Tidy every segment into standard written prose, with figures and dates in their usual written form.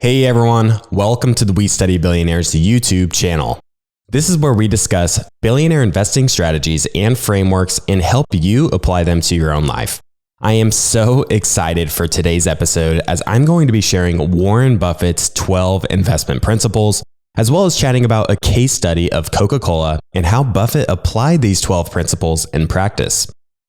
Hey everyone, welcome to the We Study Billionaires YouTube channel. This is where we discuss billionaire investing strategies and frameworks and help you apply them to your own life. I am so excited for today's episode as I'm going to be sharing Warren Buffett's 12 investment principles, as well as chatting about a case study of Coca-Cola and how Buffett applied these 12 principles in practice.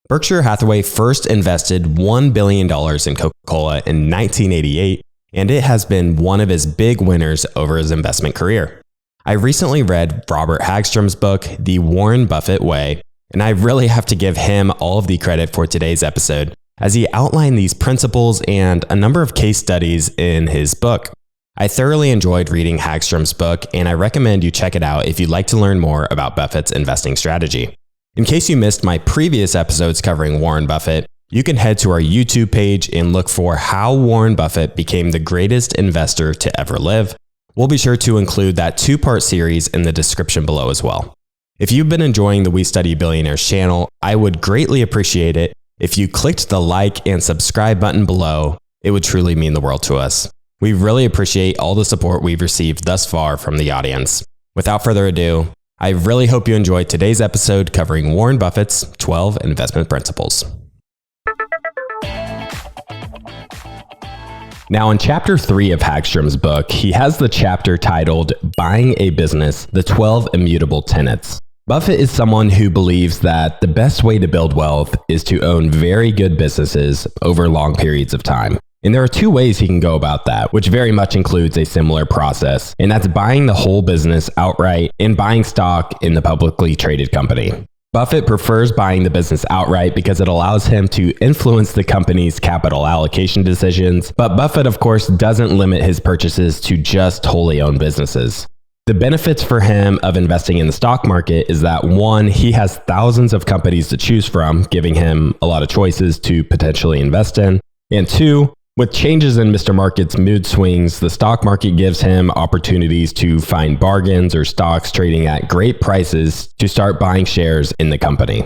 Berkshire Hathaway first invested $1 billion in Coca-Cola in 1988, and it has been one of his big winners over his investment career. I recently read Robert Hagstrom's book, The Warren Buffett Way, and I really have to give him all of the credit for today's episode, as he outlined these principles and a number of case studies in his book. I thoroughly enjoyed reading Hagstrom's book, and I recommend you check it out if you'd like to learn more about Buffett's investing strategy. In case you missed my previous episodes covering Warren Buffett, you can head to our YouTube page and look for how Warren Buffett became the greatest investor to ever live. We'll be sure to include that two-part series in the description below as well. If you've been enjoying the We Study Billionaires channel, I would greatly appreciate it if you clicked the like and subscribe button below. It would truly mean the world to us. We really appreciate all the support we've received thus far from the audience. Without further ado, I really hope you enjoyed today's episode covering Warren Buffett's 12 investment principles. Now, in chapter 3 of Hagstrom's book, he has the chapter titled Buying a Business, the 12 Immutable Tenets. Buffett is someone who believes that the best way to build wealth is to own very good businesses over long periods of time. And there are two ways he can go about that, which very much includes a similar process, and that's buying the whole business outright and buying stock in the publicly traded company. Buffett prefers buying the business outright because it allows him to influence the company's capital allocation decisions, but Buffett, of course, doesn't limit his purchases to just wholly owned businesses. The benefits for him of investing in the stock market is that, one, he has thousands of companies to choose from, giving him a lot of choices to potentially invest in, and two, with changes in Mr. Market's mood swings, the stock market gives him opportunities to find bargains or stocks trading at great prices to start buying shares in the company.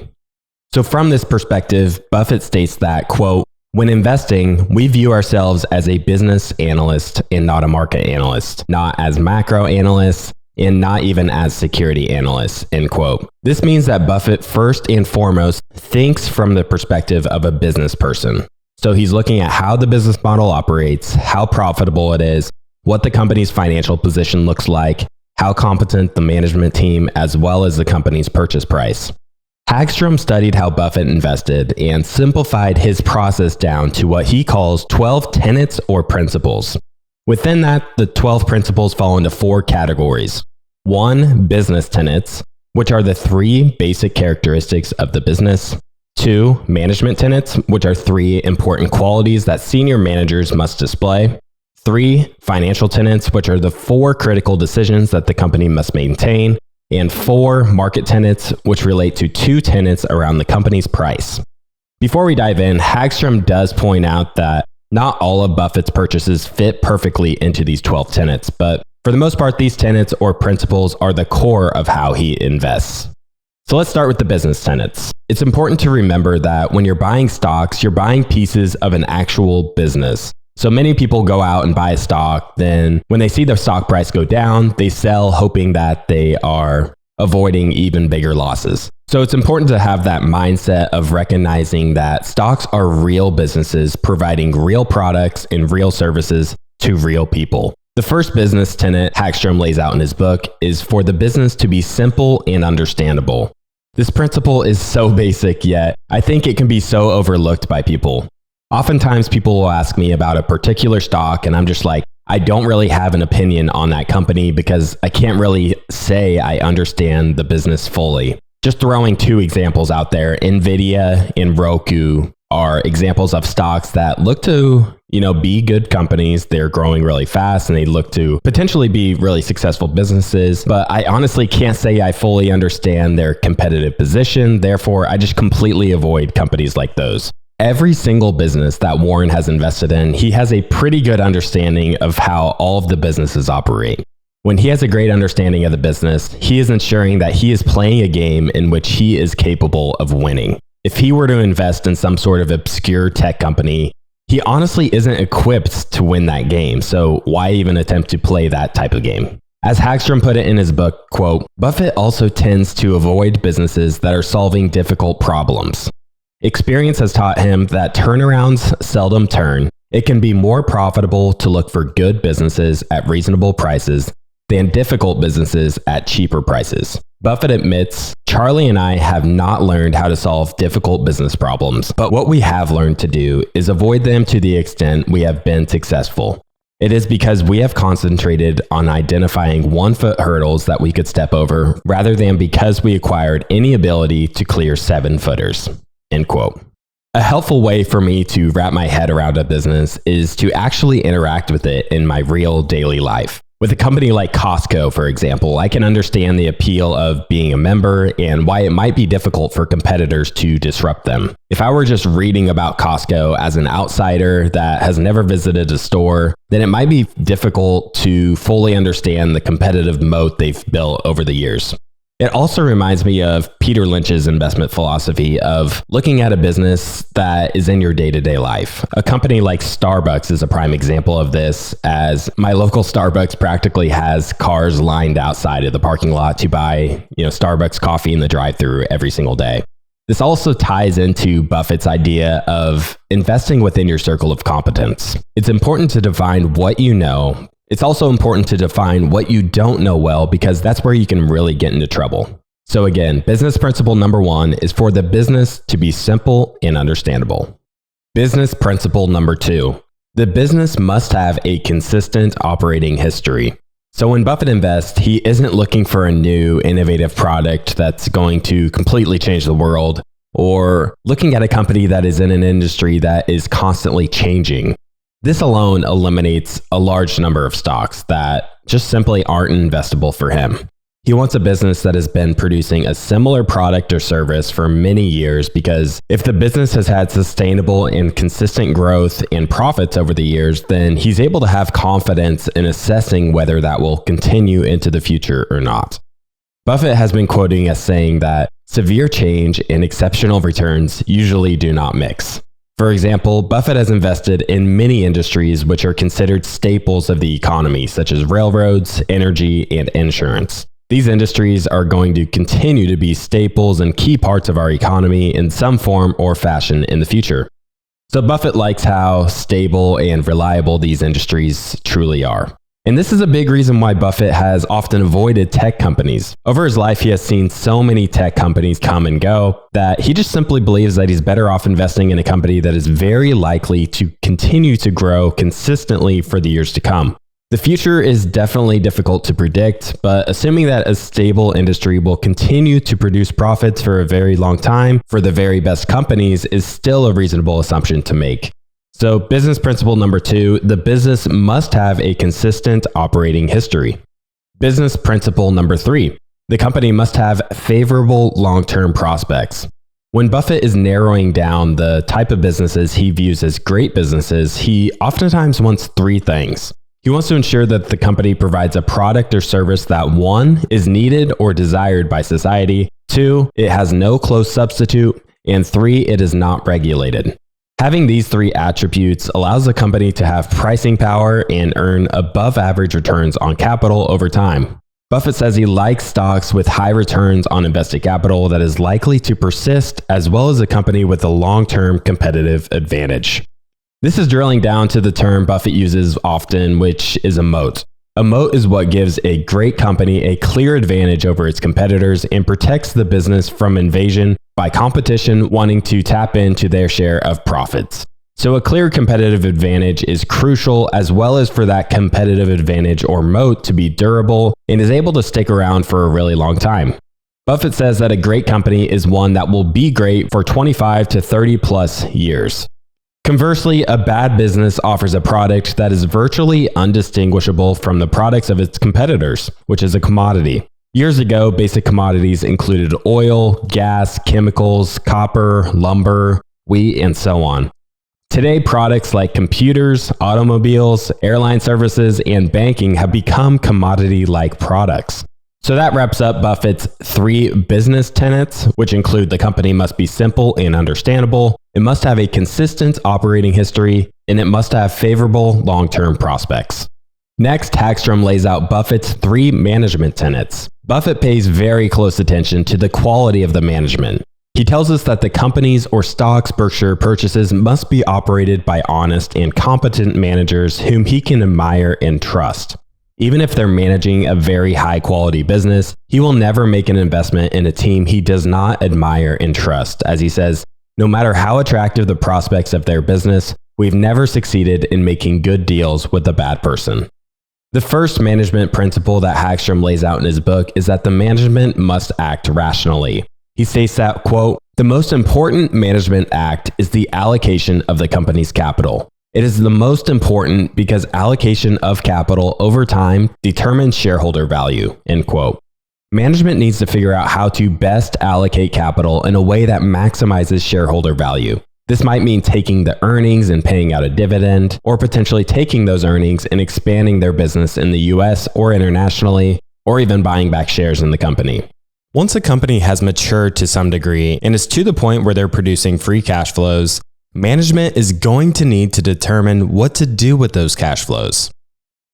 So from this perspective, Buffett states that, quote, "When investing, we view ourselves as a business analyst and not a market analyst, not as macro analysts, and not even as security analysts," end quote. This means that Buffett first and foremost thinks from the perspective of a business person. So he's looking at how the business model operates, how profitable it is, what the company's financial position looks like, how competent the management team, as well as the company's purchase price. Hagstrom studied how Buffett invested and simplified his process down to what he calls 12 tenets or principles. Within that, the 12 principles fall into 4 categories. 1, business tenets, which are the 3 basic characteristics of the business. 2, management tenets, which are 3 important qualities that senior managers must display. 3, financial tenets, which are the 4 critical decisions that the company must maintain. And 4, market tenets, which relate to 2 tenets around the company's price. Before we dive in, Hagstrom does point out that not all of Buffett's purchases fit perfectly into these 12 tenets, but for the most part, these tenets or principles are the core of how he invests. So let's start with the business tenets. It's important to remember that when you're buying stocks, you're buying pieces of an actual business. So many people go out and buy a stock, then when they see the stock price go down, they sell hoping that they are avoiding even bigger losses. So it's important to have that mindset of recognizing that stocks are real businesses providing real products and real services to real people. The first business tenet Hagstrom lays out in his book is for the business to be simple and understandable. This principle is so basic, yet I think it can be so overlooked by people. Oftentimes people will ask me about a particular stock and I'm just like, I don't really have an opinion on that company because I can't really say I understand the business fully. Just throwing 2 examples out there, Nvidia and Roku are examples of stocks that look to, be good companies. They're growing really fast and they look to potentially be really successful businesses. But I honestly can't say I fully understand their competitive position. Therefore, I just completely avoid companies like those. Every single business that Warren has invested in, he has a pretty good understanding of how all of the businesses operate. When he has a great understanding of the business, he is ensuring that he is playing a game in which he is capable of winning. If he were to invest in some sort of obscure tech company, He honestly isn't equipped to win that game, so why even attempt to play that type of game? As Hagstrom put it in his book, quote, Buffett also tends to avoid businesses that are solving difficult problems. Experience has taught him that turnarounds seldom turn. It can be more profitable to look for good businesses at reasonable prices than difficult businesses at cheaper prices. Buffett admits, Charlie and I have not learned how to solve difficult business problems, but what we have learned to do is avoid them to the extent we have been successful. It is because we have concentrated on identifying 1-foot hurdles that we could step over, rather than because we acquired any ability to clear 7-footers. End quote. A helpful way for me to wrap my head around a business is to actually interact with it in my real daily life. With a company like Costco, for example, I can understand the appeal of being a member and why it might be difficult for competitors to disrupt them. If I were just reading about Costco as an outsider that has never visited a store, then it might be difficult to fully understand the competitive moat they've built over the years. It also reminds me of Peter Lynch's investment philosophy of looking at a business that is in your day-to-day life. A company like Starbucks is a prime example of this, as my local Starbucks practically has cars lined outside of the parking lot to buy, Starbucks coffee in the drive-thru every single day. This also ties into Buffett's idea of investing within your circle of competence. It's important to define what you know. It's also important to define what you don't know well, because that's where you can really get into trouble. So again, business principle number 1 is for the business to be simple and understandable. Business principle number 2, the business must have a consistent operating history. So when Buffett invests, he isn't looking for a new innovative product that's going to completely change the world, or looking at a company that is in an industry that is constantly changing. This alone eliminates a large number of stocks that just simply aren't investable for him. He wants a business that has been producing a similar product or service for many years, because if the business has had sustainable and consistent growth and profits over the years, then he's able to have confidence in assessing whether that will continue into the future or not. Buffett has been quoting as saying that severe change and exceptional returns usually do not mix. For example, Buffett has invested in many industries which are considered staples of the economy, such as railroads, energy, and insurance. These industries are going to continue to be staples and key parts of our economy in some form or fashion in the future. So Buffett likes how stable and reliable these industries truly are. And this is a big reason why Buffett has often avoided tech companies. Over his life, he has seen so many tech companies come and go that he just simply believes that he's better off investing in a company that is very likely to continue to grow consistently for the years to come. The future is definitely difficult to predict, but assuming that a stable industry will continue to produce profits for a very long time for the very best companies is still a reasonable assumption to make. So business principle number 2, the business must have a consistent operating history. Business principle number 3, the company must have favorable long-term prospects. When Buffett is narrowing down the type of businesses he views as great businesses, he oftentimes wants 3 things. He wants to ensure that the company provides a product or service that 1, is needed or desired by society, 2, it has no close substitute, and 3, it is not regulated. Having these 3 attributes allows the company to have pricing power and earn above average returns on capital over time. Buffett says he likes stocks with high returns on invested capital that is likely to persist, as well as a company with a long-term competitive advantage. This is drilling down to the term Buffett uses often, which is a moat. A moat is what gives a great company a clear advantage over its competitors and protects the business from invasion by competition wanting to tap into their share of profits. So a clear competitive advantage is crucial, as well as for that competitive advantage or moat to be durable and is able to stick around for a really long time. Buffett says that a great company is one that will be great for 25 to 30 plus years. Conversely, a bad business offers a product that is virtually undistinguishable from the products of its competitors, which is a commodity. Years ago, basic commodities included oil, gas, chemicals, copper, lumber, wheat, and so on. Today, products like computers, automobiles, airline services, and banking have become commodity-like products. So that wraps up Buffett's 3 business tenets, which include the company must be simple and understandable, it must have a consistent operating history, and it must have favorable long-term prospects. Next, Hagstrom lays out Buffett's 3 management tenets. Buffett pays very close attention to the quality of the management. He tells us that the companies or stocks Berkshire purchases must be operated by honest and competent managers whom he can admire and trust. Even if they're managing a very high-quality business, he will never make an investment in a team he does not admire and trust. As he says, no matter how attractive the prospects of their business, we've never succeeded in making good deals with a bad person. The first management principle that Hagstrom lays out in his book is that the management must act rationally. He states that, quote, "The most important management act is the allocation of the company's capital. It is the most important because allocation of capital over time determines shareholder value," end quote. Management needs to figure out how to best allocate capital in a way that maximizes shareholder value. This might mean taking the earnings and paying out a dividend, or potentially taking those earnings and expanding their business in the US or internationally, or even buying back shares in the company. Once a company has matured to some degree and is to the point where they're producing free cash flows, management is going to need to determine what to do with those cash flows.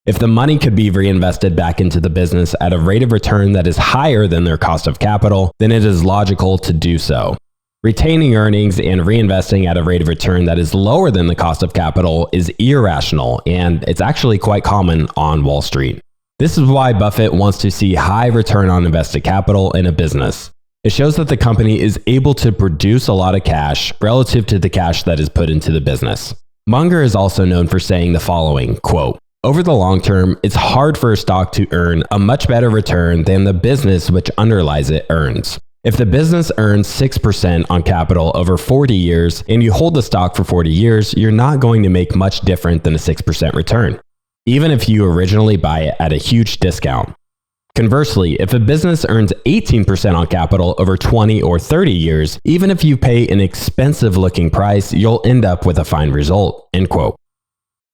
If the money could be reinvested back into the business at a rate of return that is higher than their cost of capital, then it is logical to do so. Retaining earnings and reinvesting at a rate of return that is lower than the cost of capital is irrational, and it's actually quite common on Wall Street. This is why Buffett wants to see high return on invested capital in a business. It shows that the company is able to produce a lot of cash relative to the cash that is put into the business. Munger is also known for saying the following, quote, "Over the long term, it's hard for a stock to earn a much better return than the business which underlies it earns. If the business earns 6% on capital over 40 years and you hold the stock for 40 years, you're not going to make much different than a 6% return, even if you originally buy it at a huge discount. Conversely, if a business earns 18% on capital over 20 or 30 years, even if you pay an expensive looking price, you'll end up with a fine result," end quote.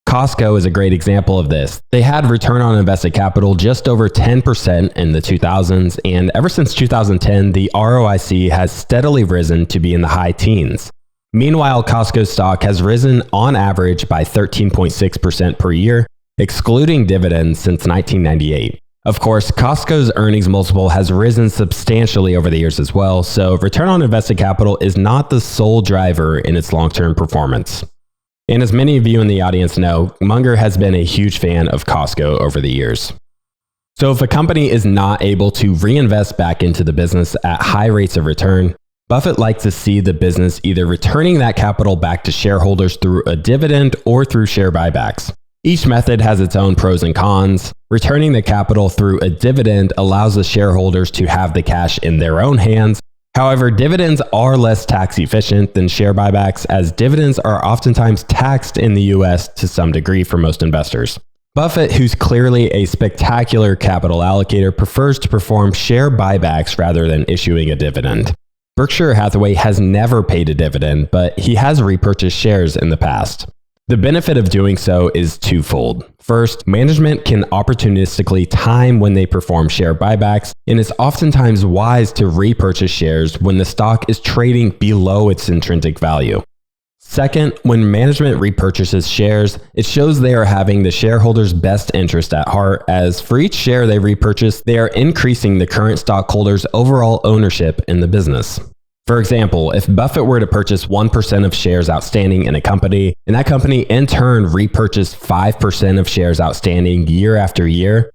Costco is a great example of this. They had return on invested capital just over 10% in the 2000s, and ever since 2010, the ROIC has steadily risen to be in the high teens. Meanwhile, Costco's stock has risen on average by 13.6% per year, excluding dividends since 1998. Of course, Costco's earnings multiple has risen substantially over the years as well, so return on invested capital is not the sole driver in its long-term performance. And as many of you in the audience know, Munger has been a huge fan of Costco over the years. So if a company is not able to reinvest back into the business at high rates of return, Buffett likes to see the business either returning that capital back to shareholders through a dividend or through share buybacks. Each method has its own pros and cons. Returning the capital through a dividend allows the shareholders to have the cash in their own hands. However, dividends are less tax efficient than share buybacks, as dividends are oftentimes taxed in the US to some degree for most investors. Buffett, who's clearly a spectacular capital allocator, prefers to perform share buybacks rather than issuing a dividend. Berkshire Hathaway has never paid a dividend, but he has repurchased shares in the past. The benefit of doing so is twofold. First, management can opportunistically time when they perform share buybacks, and it's oftentimes wise to repurchase shares when the stock is trading below its intrinsic value. Second, when management repurchases shares, it shows they are having the shareholders' best interest at heart, as for each share they repurchase, they are increasing the current stockholders' overall ownership in the business. For example, if Buffett were to purchase 1% of shares outstanding in a company, and that company in turn repurchased 5% of shares outstanding year after year,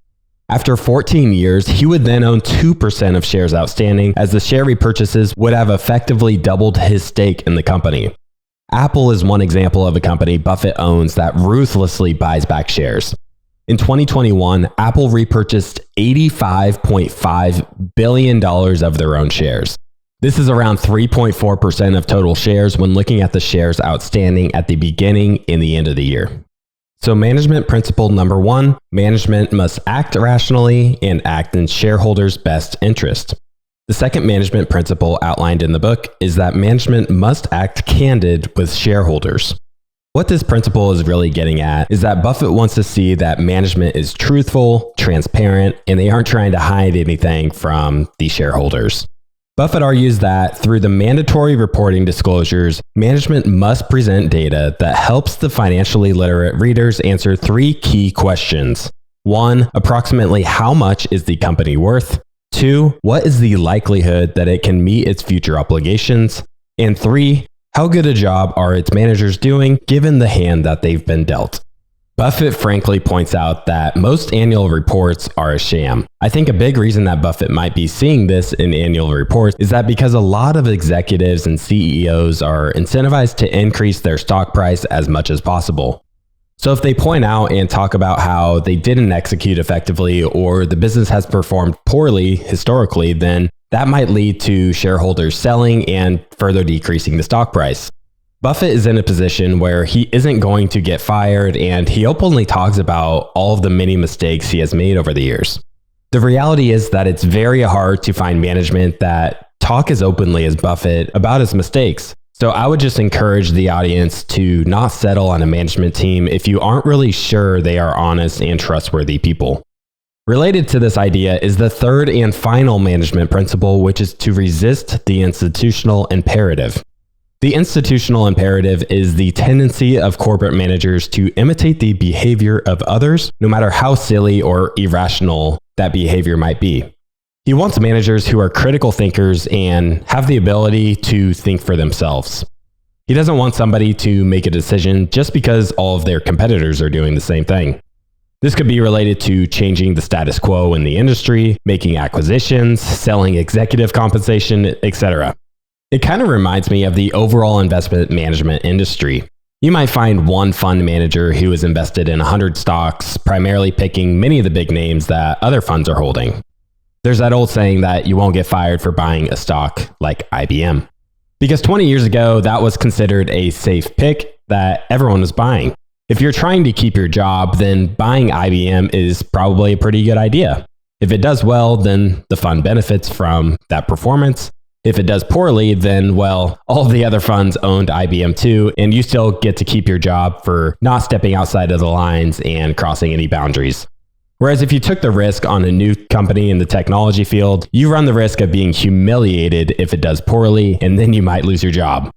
after 14 years, he would then own 2% of shares outstanding, as the share repurchases would have effectively doubled his stake in the company. Apple is one example of a company Buffett owns that ruthlessly buys back shares. In 2021, Apple repurchased $85.5 billion of their own shares. This is around 3.4% of total shares when looking at the shares outstanding at the beginning and the end of the year. So management principle number 1, management must act rationally and act in shareholders' best interest. The second management principle outlined in the book is that management must act candid with shareholders. What this principle is really getting at is that Buffett wants to see that management is truthful, transparent, and they aren't trying to hide anything from the shareholders. Buffett argues that through the mandatory reporting disclosures, management must present data that helps the financially literate readers answer 3 key questions. 1. Approximately how much is the company worth? 2. What is the likelihood that it can meet its future obligations? And 3. How good a job are its managers doing given the hand that they've been dealt? Buffett frankly points out that most annual reports are a sham. I think a big reason that Buffett might be seeing this in annual reports is that because a lot of executives and CEOs are incentivized to increase their stock price as much as possible. So if they point out and talk about how they didn't execute effectively or the business has performed poorly historically, then that might lead to shareholders selling and further decreasing the stock price. Buffett is in a position where he isn't going to get fired, and he openly talks about all of the many mistakes he has made over the years. The reality is that it's very hard to find management that talk as openly as Buffett about his mistakes. So I would just encourage the audience to not settle on a management team if you aren't really sure they are honest and trustworthy people. Related to this idea is the third and final management principle, which is to resist the institutional imperative. The institutional imperative is the tendency of corporate managers to imitate the behavior of others, no matter how silly or irrational that behavior might be. He wants managers who are critical thinkers and have the ability to think for themselves. He doesn't want somebody to make a decision just because all of their competitors are doing the same thing. This could be related to changing the status quo in the industry, making acquisitions, selling executive compensation, etc. It kind of reminds me of the overall investment management industry. You might find one fund manager who is invested in 100 stocks, primarily picking many of the big names that other funds are holding. There's that old saying that you won't get fired for buying a stock like IBM. Because 20 years ago, that was considered a safe pick that everyone was buying. If you're trying to keep your job, then buying IBM is probably a pretty good idea. If it does well, then the fund benefits from that performance. If it does poorly, then, well, all the other funds owned IBM too, and you still get to keep your job for not stepping outside of the lines and crossing any boundaries. Whereas if you took the risk on a new company in the technology field, you run the risk of being humiliated if it does poorly, and then you might lose your job.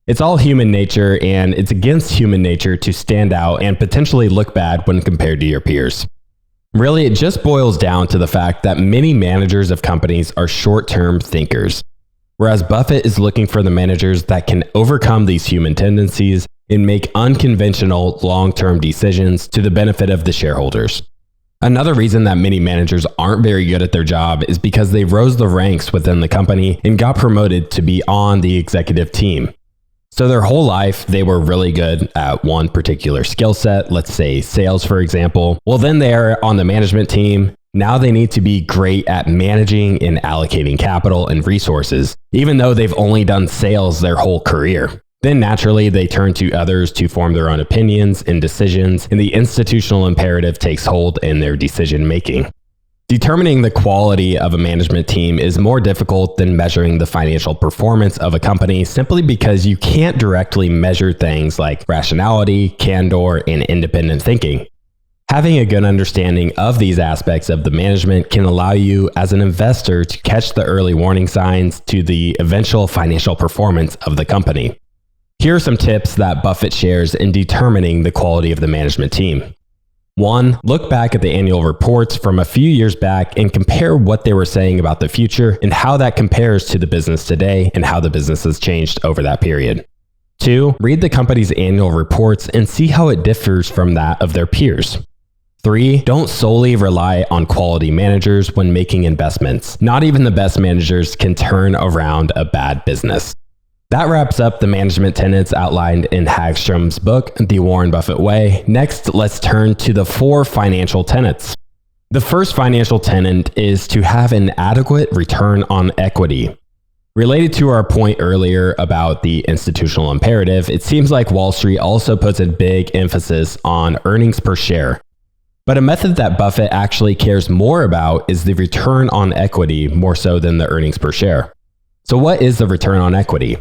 It's all human nature, and it's against human nature to stand out and potentially look bad when compared to your peers. Really, it just boils down to the fact that many managers of companies are short-term thinkers. Whereas Buffett is looking for the managers that can overcome these human tendencies and make unconventional long-term decisions to the benefit of the shareholders. Another reason that many managers aren't very good at their job is because they rose the ranks within the company and got promoted to be on the executive team. So their whole life, they were really good at one particular skill set, let's say sales, for example. Well, then they are on the management team. Now they need to be great at managing and allocating capital and resources, even though they've only done sales their whole career. Then naturally, they turn to others to form their own opinions and decisions, and the institutional imperative takes hold in their decision making. Determining the quality of a management team is more difficult than measuring the financial performance of a company simply because you can't directly measure things like rationality, candor, and independent thinking. Having a good understanding of these aspects of the management can allow you as an investor to catch the early warning signs to the eventual financial performance of the company. Here are some tips that Buffett shares in determining the quality of the management team. 1. Look back at the annual reports from a few years back and compare what they were saying about the future and how that compares to the business today and how the business has changed over that period. 2. Read the company's annual reports and see how it differs from that of their peers. 3. Don't solely rely on quality managers when making investments. Not even the best managers can turn around a bad business. That wraps up the management tenets outlined in Hagstrom's book, The Warren Buffett Way. Next, let's turn to the 4 financial tenets. The first financial tenet is to have an adequate return on equity. Related to our point earlier about the institutional imperative, it seems like Wall Street also puts a big emphasis on earnings per share. But a method that Buffett actually cares more about is the return on equity more so than the earnings per share. So what is the return on equity?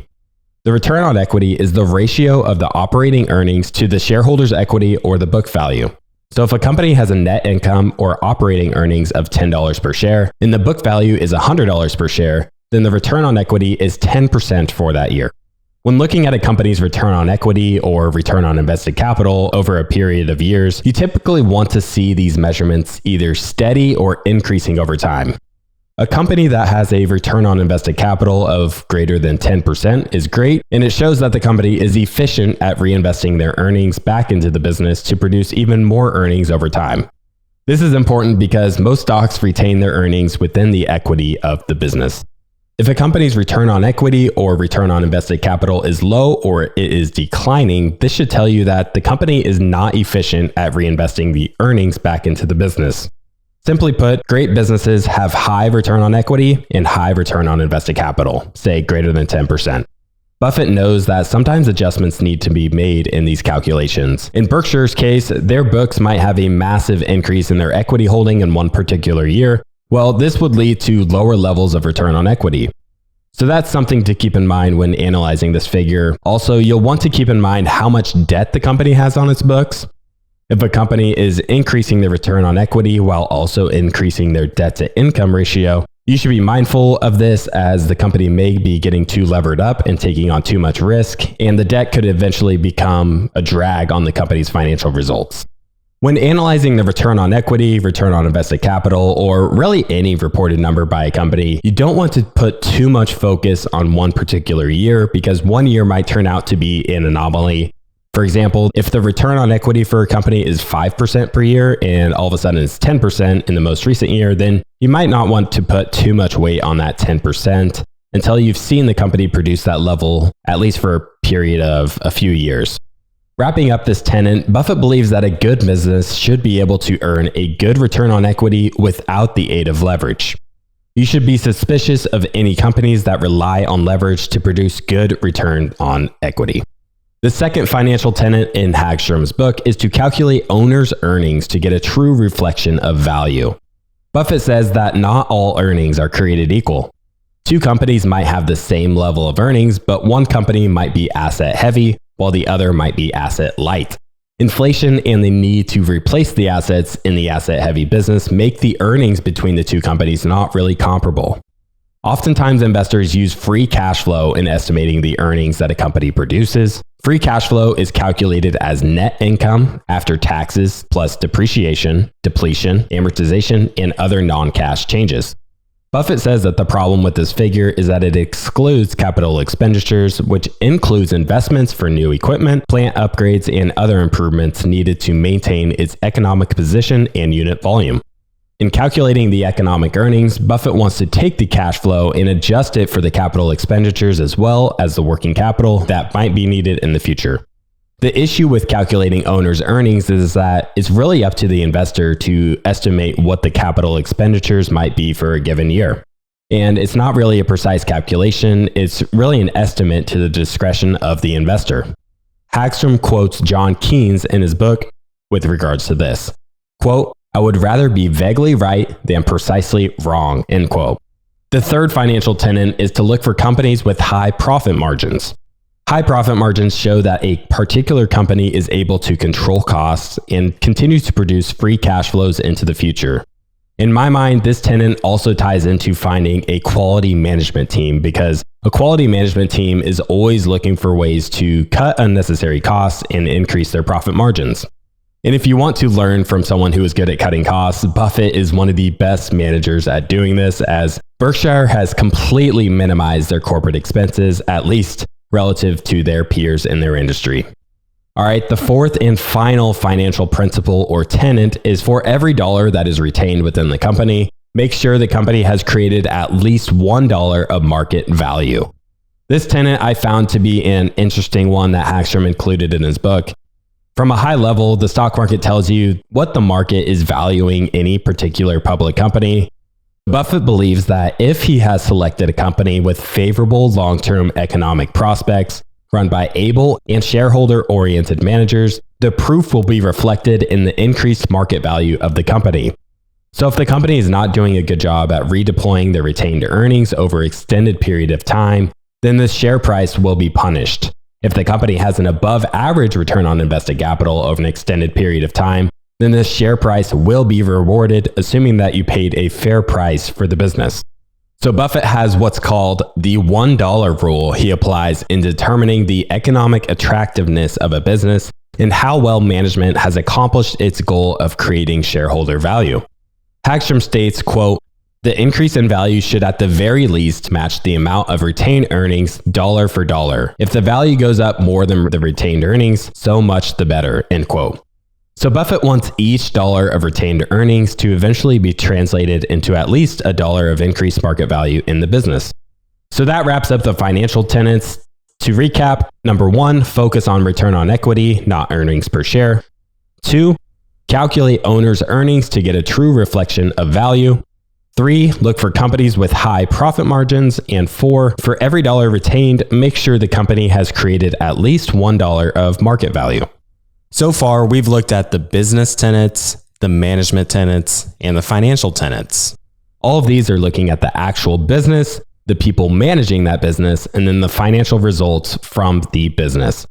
The return on equity is the ratio of the operating earnings to the shareholders' equity or the book value. So if a company has a net income or operating earnings of $10 per share and the book value is $100 per share, then the return on equity is 10% for that year. When looking at a company's return on equity or return on invested capital over a period of years, you typically want to see these measurements either steady or increasing over time. A company that has a return on invested capital of greater than 10% is great, and it shows that the company is efficient at reinvesting their earnings back into the business to produce even more earnings over time. This is important because most stocks retain their earnings within the equity of the business. If a company's return on equity or return on invested capital is low or it is declining, this should tell you that the company is not efficient at reinvesting the earnings back into the business. Simply put, great businesses have high return on equity and high return on invested capital, say greater than 10%. Buffett knows that sometimes adjustments need to be made in these calculations. In Berkshire's case, their books might have a massive increase in their equity holding in one particular year. Well, this would lead to lower levels of return on equity. So that's something to keep in mind when analyzing this figure. Also, you'll want to keep in mind how much debt the company has on its books. If a company is increasing their return on equity while also increasing their debt to income ratio, you should be mindful of this, as the company may be getting too levered up and taking on too much risk, and the debt could eventually become a drag on the company's financial results. When analyzing the return on equity, return on invested capital, or really any reported number by a company, you don't want to put too much focus on one particular year, because one year might turn out to be an anomaly. For example, if the return on equity for a company is 5% per year and all of a sudden it's 10% in the most recent year, then you might not want to put too much weight on that 10% until you've seen the company produce that level, at least for a period of a few years. Wrapping up this tenet, Buffett believes that a good business should be able to earn a good return on equity without the aid of leverage. You should be suspicious of any companies that rely on leverage to produce good return on equity. The second financial tenet in Hagstrom's book is to calculate owners' earnings to get a true reflection of value. Buffett says that not all earnings are created equal. Two companies might have the same level of earnings, but one company might be asset heavy, while the other might be asset light. Inflation and the need to replace the assets in the asset heavy business make the earnings between the two companies not really comparable. Oftentimes, investors use free cash flow in estimating the earnings that a company produces. Free cash flow is calculated as net income after taxes plus depreciation, depletion, amortization, and other non-cash changes. Buffett says that the problem with this figure is that it excludes capital expenditures, which includes investments for new equipment, plant upgrades, and other improvements needed to maintain its economic position and unit volume. In calculating the economic earnings, Buffett wants to take the cash flow and adjust it for the capital expenditures as well as the working capital that might be needed in the future. The issue with calculating owners' earnings is that it's really up to the investor to estimate what the capital expenditures might be for a given year. And it's not really a precise calculation, it's really an estimate to the discretion of the investor. Hagstrom quotes John Keynes in his book with regards to this. Quote, "I would rather be vaguely right than precisely wrong," end quote. The third financial tenet is to look for companies with high profit margins. High profit margins show that a particular company is able to control costs and continues to produce free cash flows into the future. In my mind, this tenet also ties into finding a quality management team, because a quality management team is always looking for ways to cut unnecessary costs and increase their profit margins. And if you want to learn from someone who is good at cutting costs, Buffett is one of the best managers at doing this, as Berkshire has completely minimized their corporate expenses, at least relative to their peers in their industry. All right, the fourth and final financial principle or tenet is for every dollar that is retained within the company, make sure the company has created at least $1 of market value. This tenet I found to be an interesting one that Hagstrom included in his book. From a high level, the stock market tells you what the market is valuing any particular public company. Buffett believes that if he has selected a company with favorable long-term economic prospects, run by able and shareholder-oriented managers, the proof will be reflected in the increased market value of the company. So if the company is not doing a good job at redeploying their retained earnings over an extended period of time, then the share price will be punished. If the company has an above average return on invested capital over an extended period of time, then the share price will be rewarded, assuming that you paid a fair price for the business. So Buffett has what's called the $1 rule he applies in determining the economic attractiveness of a business and how well management has accomplished its goal of creating shareholder value. Hagstrom states, quote, "The increase in value should at the very least match the amount of retained earnings dollar for dollar. If the value goes up more than the retained earnings, so much the better," end quote. So Buffett wants each dollar of retained earnings to eventually be translated into at least a dollar of increased market value in the business. So that wraps up the financial tenets. To recap, number 1, focus on return on equity, not earnings per share. 2, calculate owner's earnings to get a true reflection of value. 3, look for companies with high profit margins. And 4, for every dollar retained, make sure the company has created at least $1 of market value. So far, we've looked at the business tenets, the management tenets, and the financial tenets. All of these are looking at the actual business, the people managing that business, and then the financial results from the business.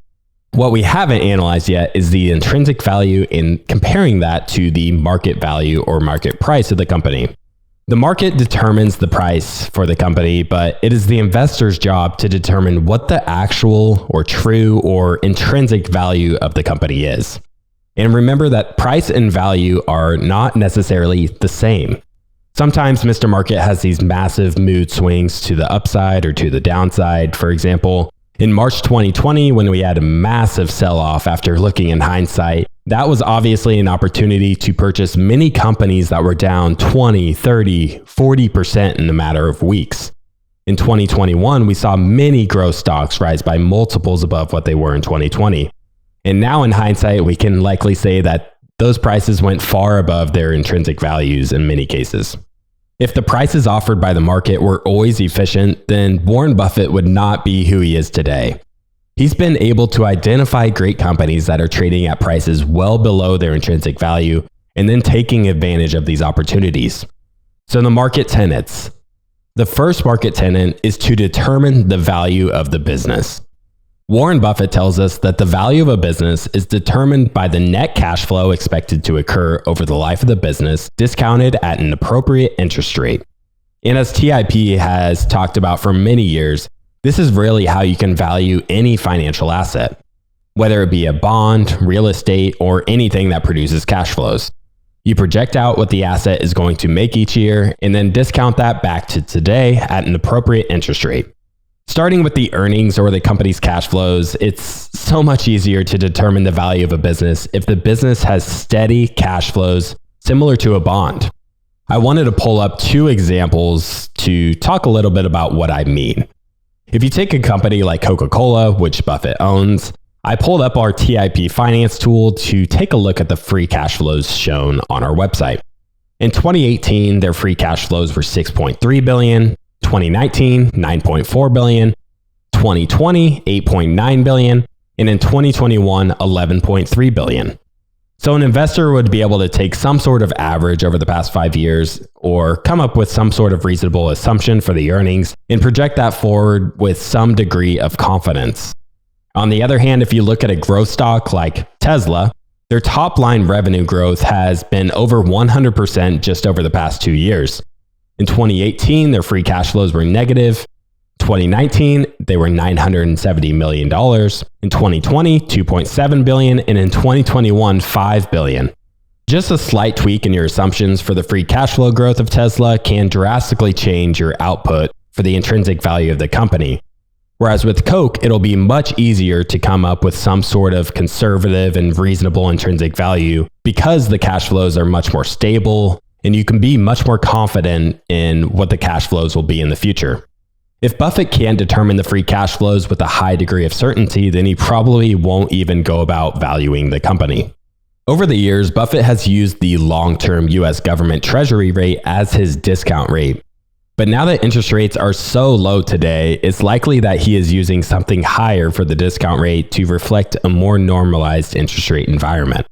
What we haven't analyzed yet is the intrinsic value in comparing that to the market value or market price of the company. The market determines the price for the company, but it is the investor's job to determine what the actual or true or intrinsic value of the company is. And remember that price and value are not necessarily the same. Sometimes Mr. Market has these massive mood swings to the upside or to the downside. For example, in March 2020, when we had a massive sell-off after looking in hindsight, that was obviously an opportunity to purchase many companies that were down 20, 30, 40% in a matter of weeks. In 2021, we saw many growth stocks rise by multiples above what they were in 2020. And now in hindsight, we can likely say that those prices went far above their intrinsic values in many cases. If the prices offered by the market were always efficient, then Warren Buffett would not be who he is today. He's been able to identify great companies that are trading at prices well below their intrinsic value and then taking advantage of these opportunities. So the market tenets. The first market tenet is to determine the value of the business. Warren Buffett tells us that the value of a business is determined by the net cash flow expected to occur over the life of the business, discounted at an appropriate interest rate. And as TIP has talked about for many years, this is really how you can value any financial asset, whether it be a bond, real estate, or anything that produces cash flows. You project out what the asset is going to make each year and then discount that back to today at an appropriate interest rate. Starting with the earnings or the company's cash flows, it's so much easier to determine the value of a business if the business has steady cash flows similar to a bond. I wanted to pull up 2 examples to talk a little bit about what I mean. If you take a company like Coca-Cola, which Buffett owns, I pulled up our TIP finance tool to take a look at the free cash flows shown on our website. In 2018, their free cash flows were $6.3 billion, 2019, $9.4 billion, 2020, $8.9 billion, and in 2021, $11.3 billion. So an investor would be able to take some sort of average over the past 5 years or come up with some sort of reasonable assumption for the earnings and project that forward with some degree of confidence. On the other hand, if you look at a growth stock like Tesla, their top line revenue growth has been over 100% just over the past 2 years. In 2018, their free cash flows were negative. 2019, they were $970 million. In 2020, $2.7 billion, and in 2021, $5 billion. Just a slight tweak in your assumptions for the free cash flow growth of Tesla can drastically change your output for the intrinsic value of the company. Whereas with Coke, it'll be much easier to come up with some sort of conservative and reasonable intrinsic value because the cash flows are much more stable and you can be much more confident in what the cash flows will be in the future. If Buffett can't determine the free cash flows with a high degree of certainty, then he probably won't even go about valuing the company. Over the years, Buffett has used the long-term US government treasury rate as his discount rate. But now that interest rates are so low today, it's likely that he is using something higher for the discount rate to reflect a more normalized interest rate environment.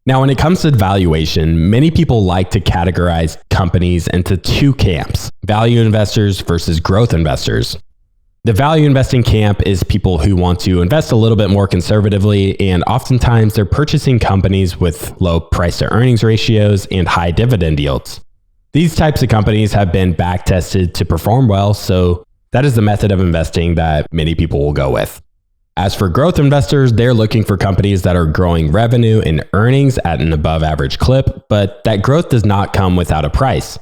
Now, when it comes to valuation, many people like to categorize companies into 2 camps, value investors versus growth investors. The value investing camp is people who want to invest a little bit more conservatively, and oftentimes they're purchasing companies with low price to earnings ratios and high dividend yields. These types of companies have been back tested to perform well, so that is the method of investing that many people will go with. As for growth investors, they're looking for companies that are growing revenue and earnings at an above average clip, but that growth does not come without a price.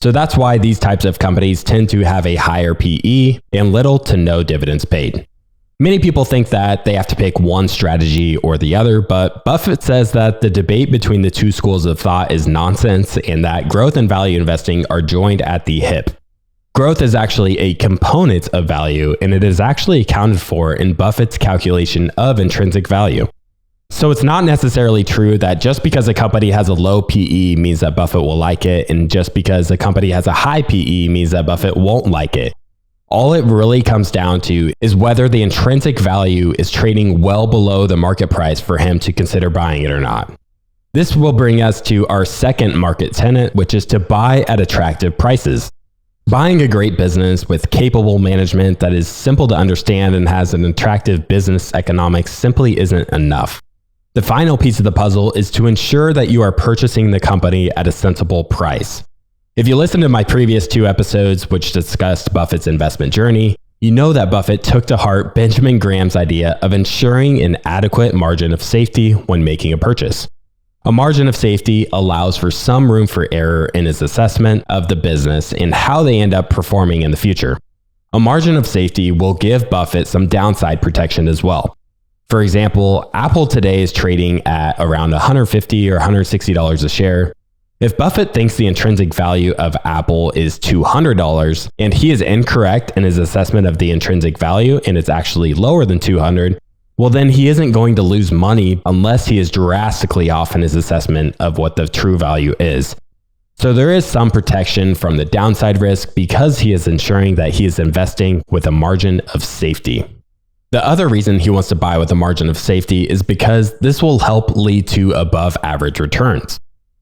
So that's why these types of companies tend to have a higher PE and little to no dividends paid. Many people think that they have to pick one strategy or the other, but Buffett says that the debate between the two schools of thought is nonsense and that growth and value investing are joined at the hip. Growth is actually a component of value, and it is actually accounted for in Buffett's calculation of intrinsic value. So it's not necessarily true that just because a company has a low PE means that Buffett will like it, and just because a company has a high PE means that Buffett won't like it. All it really comes down to is whether the intrinsic value is trading well below the market price for him to consider buying it or not. This will bring us to our second market tenet, which is to buy at attractive prices. Buying a great business with capable management that is simple to understand and has an attractive business economics simply isn't enough. The final piece of the puzzle is to ensure that you are purchasing the company at a sensible price. If you listen to my previous 2 episodes, which discussed Buffett's investment journey, you know that Buffett took to heart Benjamin Graham's idea of ensuring an adequate margin of safety when making a purchase. A margin of safety allows for some room for error in his assessment of the business and how they end up performing in the future. A margin of safety will give Buffett some downside protection as well. For example, Apple today is trading at around $150 or $160 a share. If Buffett thinks the intrinsic value of Apple is $200 and he is incorrect in his assessment of the intrinsic value and it's actually lower than $200, well then he isn't going to lose money unless he is drastically off in his assessment of what the true value is. So there is some protection from the downside risk because he is ensuring that he is investing with a margin of safety. The other reason he wants to buy with a margin of safety is because this will help lead to above average returns.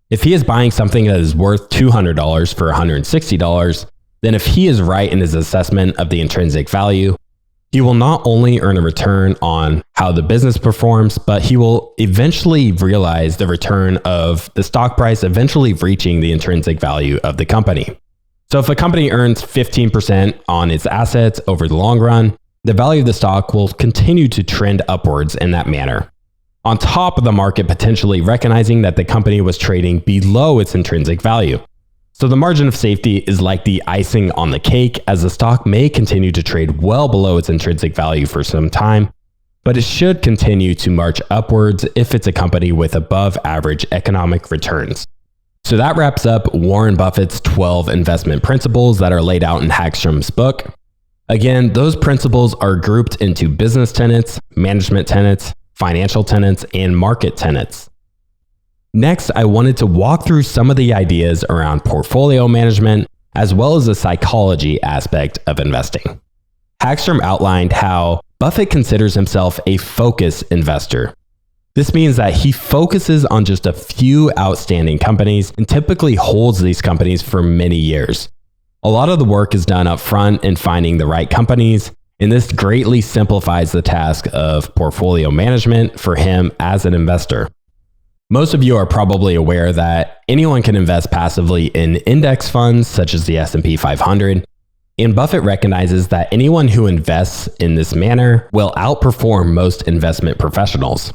If he is buying something that is worth $200 for $160, then if he is right in his assessment of the intrinsic value, he will not only earn a return on how the business performs, but he will eventually realize the return of the stock price eventually reaching the intrinsic value of the company. So if a company earns 15% on its assets over the long run, the value of the stock will continue to trend upwards in that manner. On top of the market potentially recognizing that the company was trading below its intrinsic value. So the margin of safety is like the icing on the cake, as the stock may continue to trade well below its intrinsic value for some time, but it should continue to march upwards if it's a company with above average economic returns. So that wraps up Warren Buffett's 12 investment principles that are laid out in Hagstrom's book. Again, those principles are grouped into business tenets, management tenets, financial tenets, and market tenets. Next, I wanted to walk through some of the ideas around portfolio management, as well as the psychology aspect of investing. Hagstrom outlined how Buffett considers himself a focus investor. This means that he focuses on just a few outstanding companies and typically holds these companies for many years. A lot of the work is done up front in finding the right companies, and this greatly simplifies the task of portfolio management for him as an investor. Most of you are probably aware that anyone can invest passively in index funds such as the S&P 500, and Buffett recognizes that anyone who invests in this manner will outperform most investment professionals.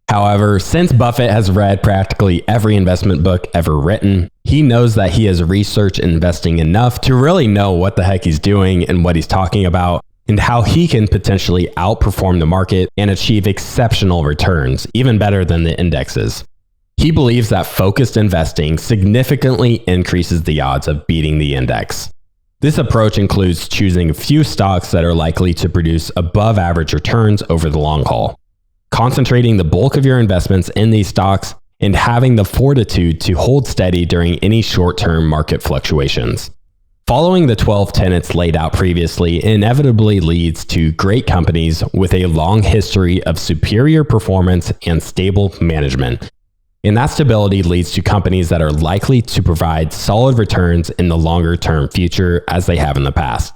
However, since Buffett has read practically every investment book ever written, he knows that he has researched investing enough to really know what the heck he's doing and what he's talking about, and how he can potentially outperform the market and achieve exceptional returns, even better than the indexes. He believes that focused investing significantly increases the odds of beating the index. This approach includes choosing a few stocks that are likely to produce above average returns over the long haul, concentrating the bulk of your investments in these stocks, and having the fortitude to hold steady during any short-term market fluctuations. Following the 12 tenets laid out previously inevitably leads to great companies with a long history of superior performance and stable management. And that stability leads to companies that are likely to provide solid returns in the longer-term future as they have in the past.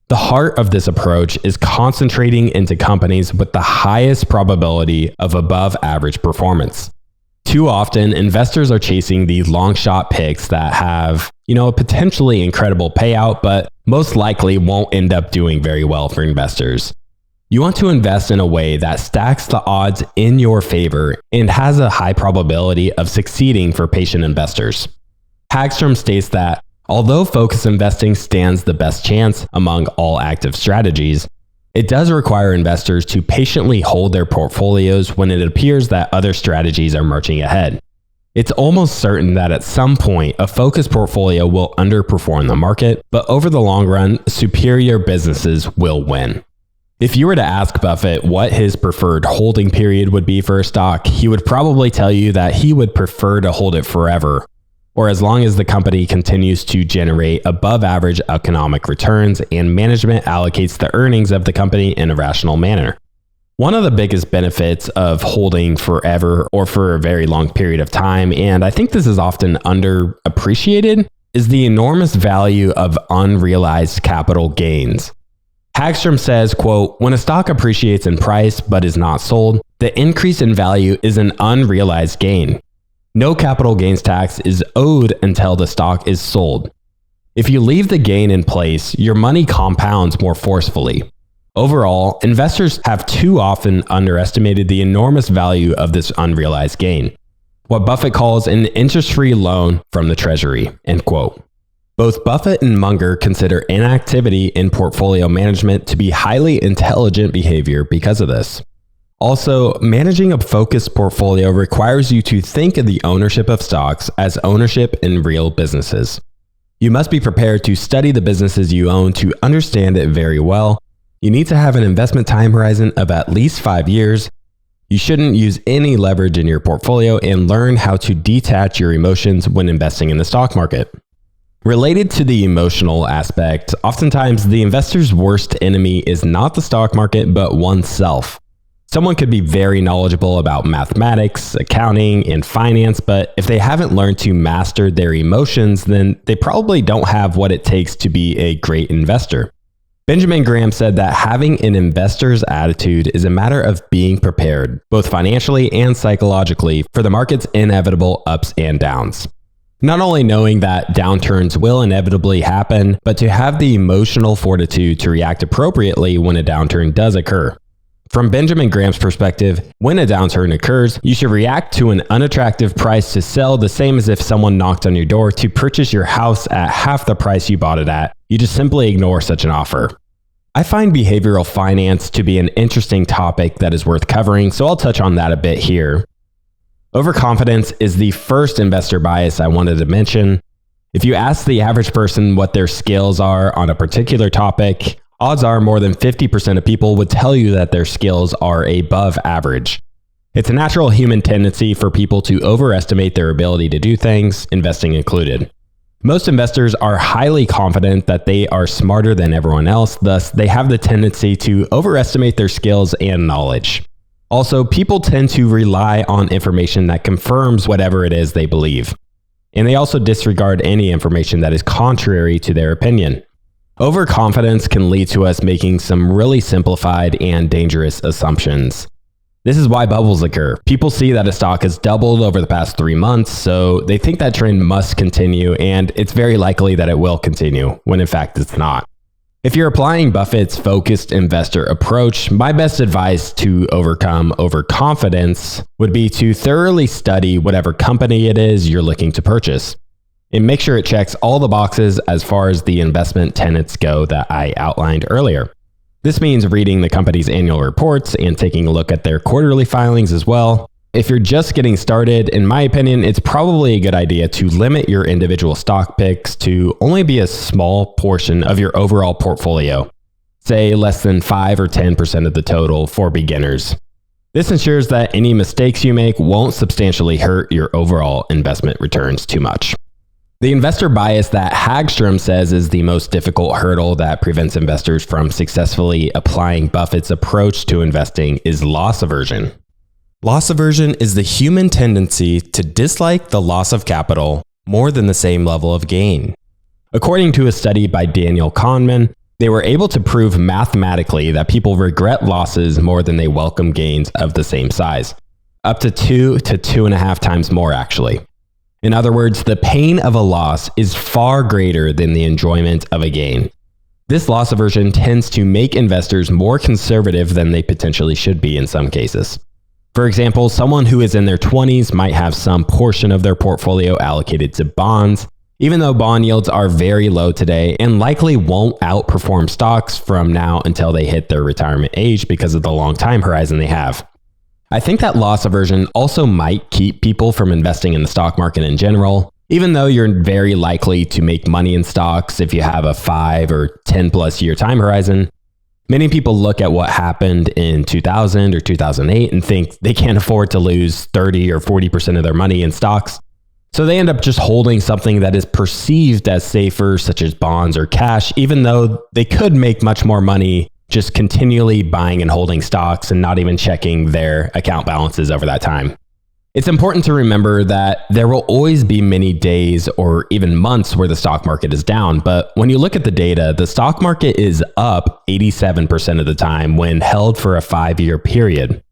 The heart of this approach is concentrating into companies with the highest probability of above-average performance. Too often, investors are chasing the long shot picks that have, a potentially incredible payout, but most likely won't end up doing very well for investors. You want to invest in a way that stacks the odds in your favor and has a high probability of succeeding for patient investors. Hagstrom states that although focus investing stands the best chance among all active strategies, it does require investors to patiently hold their portfolios when it appears that other strategies are marching ahead. It's almost certain that at some point, a focused portfolio will underperform the market, but over the long run, superior businesses will win. If you were to ask Buffett what his preferred holding period would be for a stock, he would probably tell you that he would prefer to hold it forever, or as long as the company continues to generate above average economic returns and management allocates the earnings of the company in a rational manner. One of the biggest benefits of holding forever or for a very long period of time, and I think this is often underappreciated, is the enormous value of unrealized capital gains. Hagstrom says, quote, "When a stock appreciates in price but is not sold, the increase in value is an unrealized gain. No capital gains tax is owed until the stock is sold. If you leave the gain in place, your money compounds more forcefully. Overall, investors have too often underestimated the enormous value of this unrealized gain, what Buffett calls an interest-free loan from the Treasury," end quote. Both Buffett and Munger consider inactivity in portfolio management to be highly intelligent behavior because of this. Also, managing a focused portfolio requires you to think of the ownership of stocks as ownership in real businesses. You must be prepared to study the businesses you own to understand it very well. You need to have an investment time horizon of at least 5 years. You shouldn't use any leverage in your portfolio and learn how to detach your emotions when investing in the stock market. Related to the emotional aspect, oftentimes the investor's worst enemy is not the stock market, but oneself. Someone could be very knowledgeable about mathematics, accounting, and finance, but if they haven't learned to master their emotions, then they probably don't have what it takes to be a great investor. Benjamin Graham said that having an investor's attitude is a matter of being prepared, both financially and psychologically, for the market's inevitable ups and downs. Not only knowing that downturns will inevitably happen, but to have the emotional fortitude to react appropriately when a downturn does occur. From Benjamin Graham's perspective, when a downturn occurs, you should react to an unattractive price to sell the same as if someone knocked on your door to purchase your house at half the price you bought it at. You just simply ignore such an offer. I find behavioral finance to be an interesting topic that is worth covering, so I'll touch on that a bit here. Overconfidence is the first investor bias I wanted to mention. If you ask the average person what their skills are on a particular topic, odds are more than 50% of people would tell you that their skills are above average. It's a natural human tendency for people to overestimate their ability to do things, investing included. Most investors are highly confident that they are smarter than everyone else, thus they have the tendency to overestimate their skills and knowledge. Also, people tend to rely on information that confirms whatever it is they believe. And they also disregard any information that is contrary to their opinion. Overconfidence can lead to us making some really simplified and dangerous assumptions. This is why bubbles occur. People see that a stock has doubled over the past 3 months, so they think that trend must continue, and it's very likely that it will continue, when in fact it's not. If you're applying Buffett's focused investor approach, my best advice to overcome overconfidence would be to thoroughly study whatever company it is you're looking to purchase, and make sure it checks all the boxes as far as the investment tenets go that I outlined earlier. This means reading the company's annual reports and taking a look at their quarterly filings as well. If you're just getting started, in my opinion, it's probably a good idea to limit your individual stock picks to only be a small portion of your overall portfolio, say less than 5 or 10% of the total for beginners. This ensures that any mistakes you make won't substantially hurt your overall investment returns too much. The investor bias that Hagstrom says is the most difficult hurdle that prevents investors from successfully applying Buffett's approach to investing is loss aversion. Loss aversion is the human tendency to dislike the loss of capital more than the same level of gain. According to a study by Daniel Kahneman, they were able to prove mathematically that people regret losses more than they welcome gains of the same size. up to 2 to 2.5 times more actually. In other words, the pain of a loss is far greater than the enjoyment of a gain. This loss aversion tends to make investors more conservative than they potentially should be in some cases. For example, someone who is in their 20s might have some portion of their portfolio allocated to bonds, even though bond yields are very low today and likely won't outperform stocks from now until they hit their retirement age because of the long time horizon they have. I think that loss aversion also might keep people from investing in the stock market in general, even though you're very likely to make money in stocks if you have a 5 or 10 plus year time horizon. Many people look at what happened in 2000 or 2008 and think they can't afford to lose 30 or 40% of their money in stocks. So they end up just holding something that is perceived as safer, such as bonds or cash, even though they could make much more money just continually buying and holding stocks and not even checking their account balances over that time. It's important to remember that there will always be many days or even months where the stock market is down, but when you look at the data, the stock market is up 87% of the time when held for a 5-year period.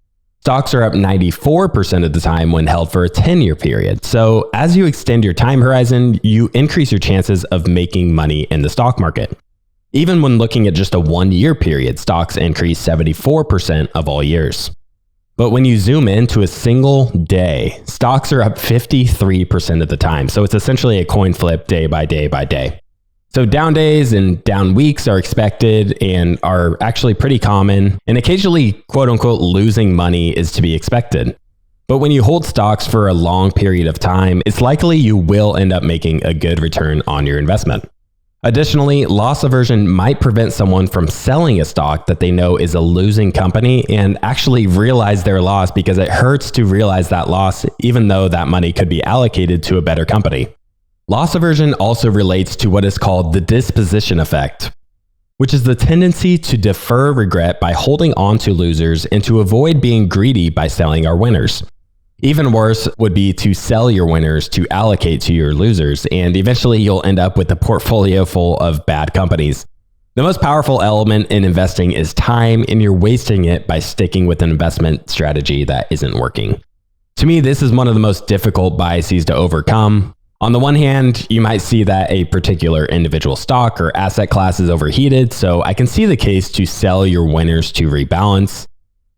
Stocks are up 94% of the time when held for a 10-year period. So as you extend your time horizon, you increase your chances of making money in the stock market. Even when looking at just a 1-year period, stocks increase 74% of all years. But when you zoom into a single day, stocks are up 53% of the time. So it's essentially a coin flip day by day by day. So down days and down weeks are expected and are actually pretty common. And occasionally, quote unquote, losing money is to be expected. But when you hold stocks for a long period of time, it's likely you will end up making a good return on your investment. Additionally, loss aversion might prevent someone from selling a stock that they know is a losing company and actually realize their loss because it hurts to realize that loss even though that money could be allocated to a better company. Loss aversion also relates to what is called the disposition effect, which is the tendency to defer regret by holding on to losers and to avoid being greedy by selling our winners. Even worse would be to sell your winners to allocate to your losers, and eventually you'll end up with a portfolio full of bad companies. The most powerful element in investing is time, and you're wasting it by sticking with an investment strategy that isn't working. To me, this is one of the most difficult biases to overcome. On the one hand, you might see that a particular individual stock or asset class is overheated, so I can see the case to sell your winners to rebalance.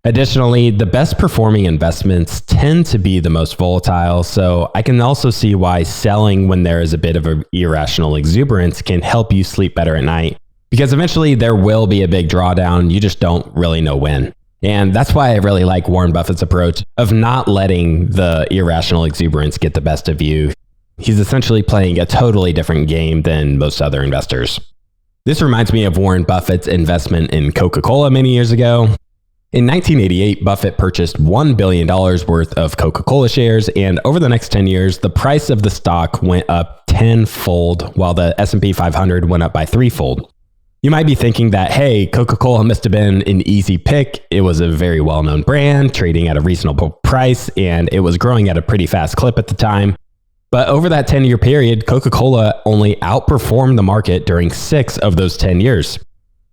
Additionally, the best performing investments tend to be the most volatile, so I can also see why selling when there is a bit of an irrational exuberance can help you sleep better at night, because eventually there will be a big drawdown, you just don't really know when. And that's why I really like Warren Buffett's approach of not letting the irrational exuberance get the best of you. He's essentially playing a totally different game than most other investors. This reminds me of Warren Buffett's investment in Coca-Cola many years ago. In 1988, Buffett purchased $1 billion worth of Coca-Cola shares, and over the next 10 years, the price of the stock went up tenfold, while the S&P 500 went up by threefold. You might be thinking that, hey, Coca-Cola must have been an easy pick. It was a very well-known brand, trading at a reasonable price, and it was growing at a pretty fast clip at the time. But over that 10-year period, Coca-Cola only outperformed the market during 6 of those 10 years.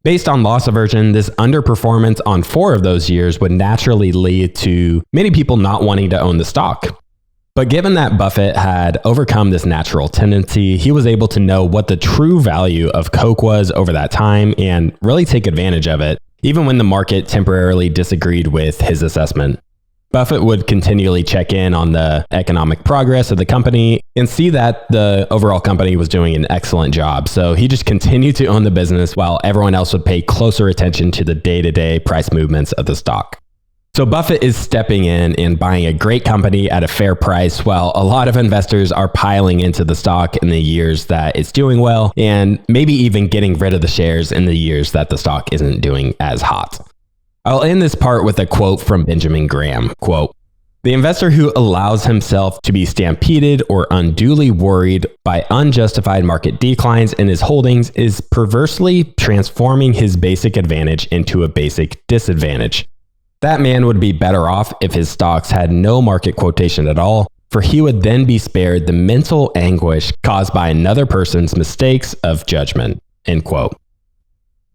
Based on loss aversion, this underperformance on 4 of those years would naturally lead to many people not wanting to own the stock. But given that Buffett had overcome this natural tendency, he was able to know what the true value of Coke was over that time and really take advantage of it, even when the market temporarily disagreed with his assessment. Buffett would continually check in on the economic progress of the company and see that the overall company was doing an excellent job. So he just continued to own the business while everyone else would pay closer attention to the day-to-day price movements of the stock. So Buffett is stepping in and buying a great company at a fair price while a lot of investors are piling into the stock in the years that it's doing well and maybe even getting rid of the shares in the years that the stock isn't doing as hot. I'll end this part with a quote from Benjamin Graham, quote, "The investor who allows himself to be stampeded or unduly worried by unjustified market declines in his holdings is perversely transforming his basic advantage into a basic disadvantage. That man would be better off if his stocks had no market quotation at all, for he would then be spared the mental anguish caused by another person's mistakes of judgment." End quote.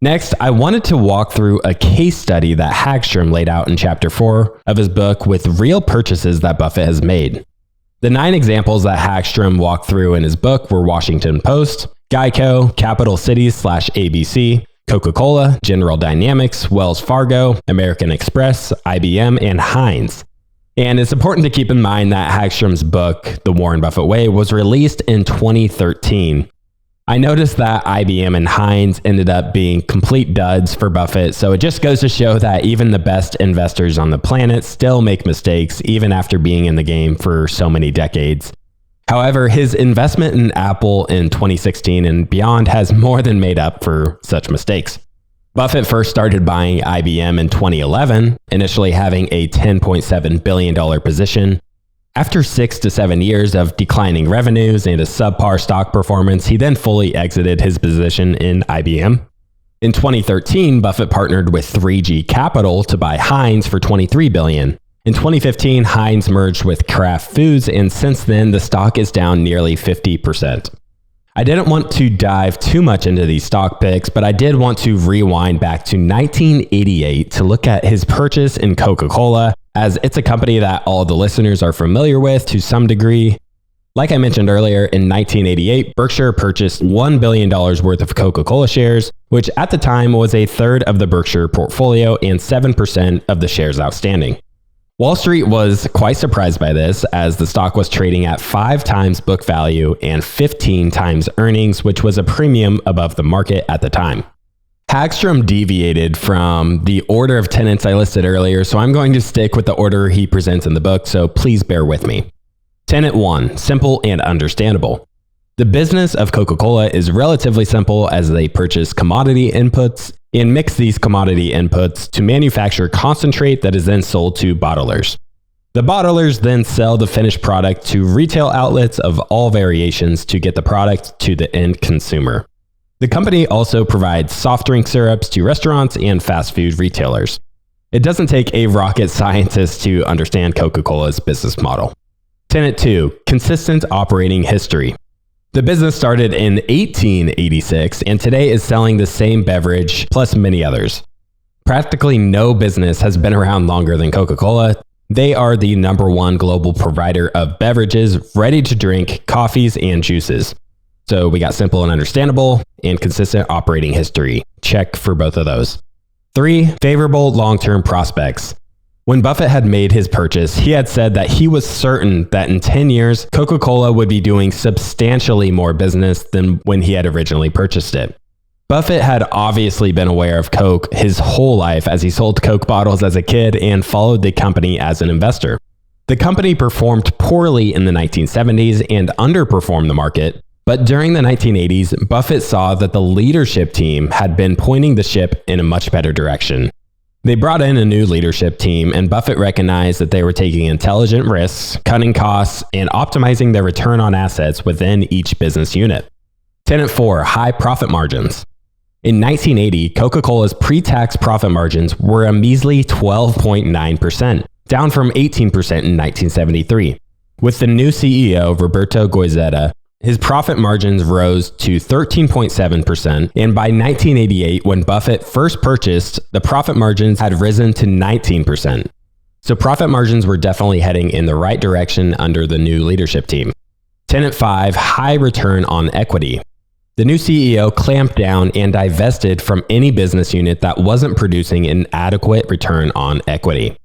Next, I wanted to walk through a case study that Hagstrom laid out in Chapter 4 of his book with real purchases that Buffett has made. The 9 examples that Hagstrom walked through in his book were Washington Post, Geico, Capital Cities/ABC, Coca-Cola, General Dynamics, Wells Fargo, American Express, IBM, and Heinz. And it's important to keep in mind that Hagstrom's book, The Warren Buffett Way, was released in 2013. I noticed that IBM and Heinz ended up being complete duds for Buffett, so it just goes to show that even the best investors on the planet still make mistakes, even after being in the game for so many decades. However, his investment in Apple in 2016 and beyond has more than made up for such mistakes. Buffett first started buying IBM in 2011, initially having a $10.7 billion position. After 6 to 7 years of declining revenues and a subpar stock performance, he then fully exited his position in IBM. In 2013, Buffett partnered with 3G Capital to buy Heinz for $23 billion. In 2015, Heinz merged with Kraft Foods, and since then, the stock is down nearly 50%. I didn't want to dive too much into these stock picks, but I did want to rewind back to 1988 to look at his purchase in Coca-Cola, as it's a company that all the listeners are familiar with to some degree. Like I mentioned earlier, in 1988, Berkshire purchased $1 billion worth of Coca-Cola shares, which at the time was a third of the Berkshire portfolio and 7% of the shares outstanding. Wall Street was quite surprised by this, as the stock was trading at 5 times book value and 15 times earnings, which was a premium above the market at the time. Hagstrom deviated from the order of tenets I listed earlier, so I'm going to stick with the order he presents in the book, so please bear with me. Tenet 1, simple and understandable. The business of Coca-Cola is relatively simple, as they purchase commodity inputs and mix these commodity inputs to manufacture concentrate that is then sold to bottlers. The bottlers then sell the finished product to retail outlets of all variations to get the product to the end consumer. The company also provides soft drink syrups to restaurants and fast food retailers. It doesn't take a rocket scientist to understand Coca-Cola's business model. Tenet 2, consistent operating history. The business started in 1886 and today is selling the same beverage plus many others. Practically no business has been around longer than Coca-Cola. They are the #1 global provider of beverages, ready to drink, coffees, and juices. So we got simple and understandable and consistent operating history. Check for both of those. 3, favorable long-term prospects. When Buffett had made his purchase, he had said that he was certain that in 10 years, Coca-Cola would be doing substantially more business than when he had originally purchased it. Buffett had obviously been aware of Coke his whole life, as he sold Coke bottles as a kid and followed the company as an investor. The company performed poorly in the 1970s and underperformed the market, but during the 1980s, Buffett saw that the leadership team had been pointing the ship in a much better direction. They brought in a new leadership team, and Buffett recognized that they were taking intelligent risks, cutting costs, and optimizing their return on assets within each business unit. Tenet 4, high profit margins. In 1980, Coca-Cola's pre-tax profit margins were a measly 12.9%, down from 18% in 1973. With the new CEO, Roberto Goizueta, his profit margins rose to 13.7%, and by 1988, when Buffett first purchased, the profit margins had risen to 19%. So profit margins were definitely heading in the right direction under the new leadership team. Tenet 5, high return on equity. The new CEO clamped down and divested from any business unit that wasn't producing an adequate return on equity.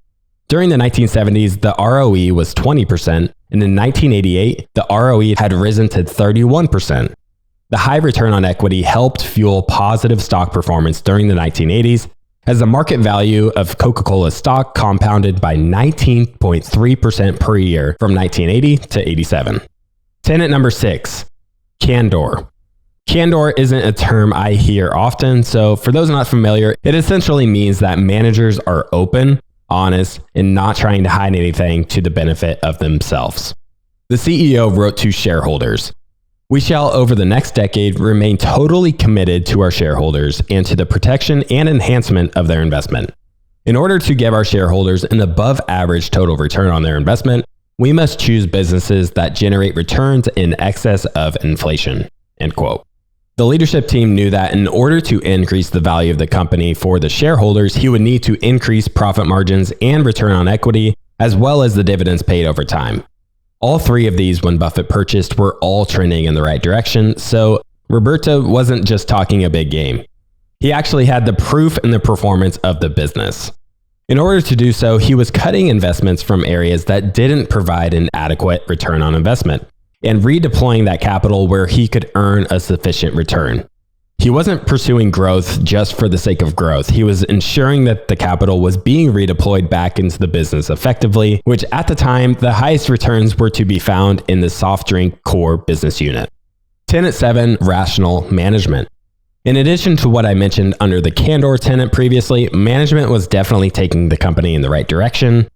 During the 1970s, the ROE was 20%, and in 1988, the ROE had risen to 31%. The high return on equity helped fuel positive stock performance during the 1980s, as the market value of Coca-Cola stock compounded by 19.3% per year from 1980 to 87. Tenet number 6, candor. Candor isn't a term I hear often, so for those not familiar, it essentially means that managers are open, honest, and not trying to hide anything to the benefit of themselves. The CEO wrote to shareholders, "We shall over the next decade remain totally committed to our shareholders and to the protection and enhancement of their investment. In order to give our shareholders an above average total return on their investment, we must choose businesses that generate returns in excess of inflation." End quote. The leadership team knew that in order to increase the value of the company for the shareholders, he would need to increase profit margins and return on equity, as well as the dividends paid over time. All three of these, when Buffett purchased, were all trending in the right direction, so Roberto wasn't just talking a big game. He actually had the proof in the performance of the business. In order to do so, he was cutting investments from areas that didn't provide an adequate return on investment, and redeploying that capital where he could earn a sufficient return. He wasn't pursuing growth just for the sake of growth. He was ensuring that the capital was being redeployed back into the business effectively, which at the time, the highest returns were to be found in the soft drink core business unit. Tenet 7, rational management. In addition to what I mentioned under the Candor tenet previously, management was definitely taking the company in the right direction.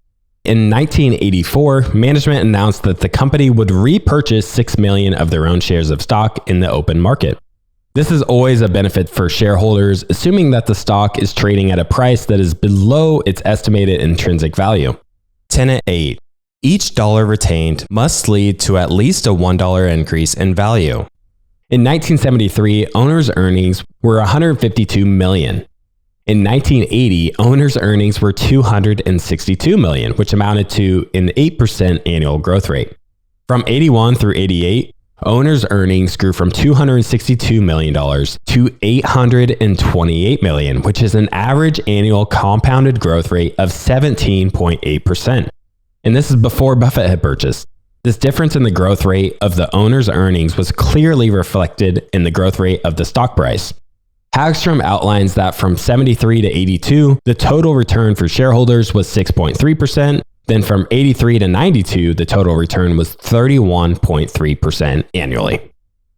In 1984, management announced that the company would repurchase 6 million of their own shares of stock in the open market. This is always a benefit for shareholders, assuming that the stock is trading at a price that is below its estimated intrinsic value. Tenet 8. Each dollar retained must lead to at least a $1 increase in value. In 1973, owners' earnings were 152 million. In 1980, owners' earnings were 262 million, which amounted to an 8% annual growth rate. From 81 through 88, owners' earnings grew from $262 million to $828 million, which is an average annual compounded growth rate of 17.8%. And this is before Buffett had purchased. This difference in the growth rate of the owner's earnings was clearly reflected in the growth rate of the stock price. Hagstrom outlines that from 73 to 82, the total return for shareholders was 6.3%. Then from 83 to 92, the total return was 31.3% annually.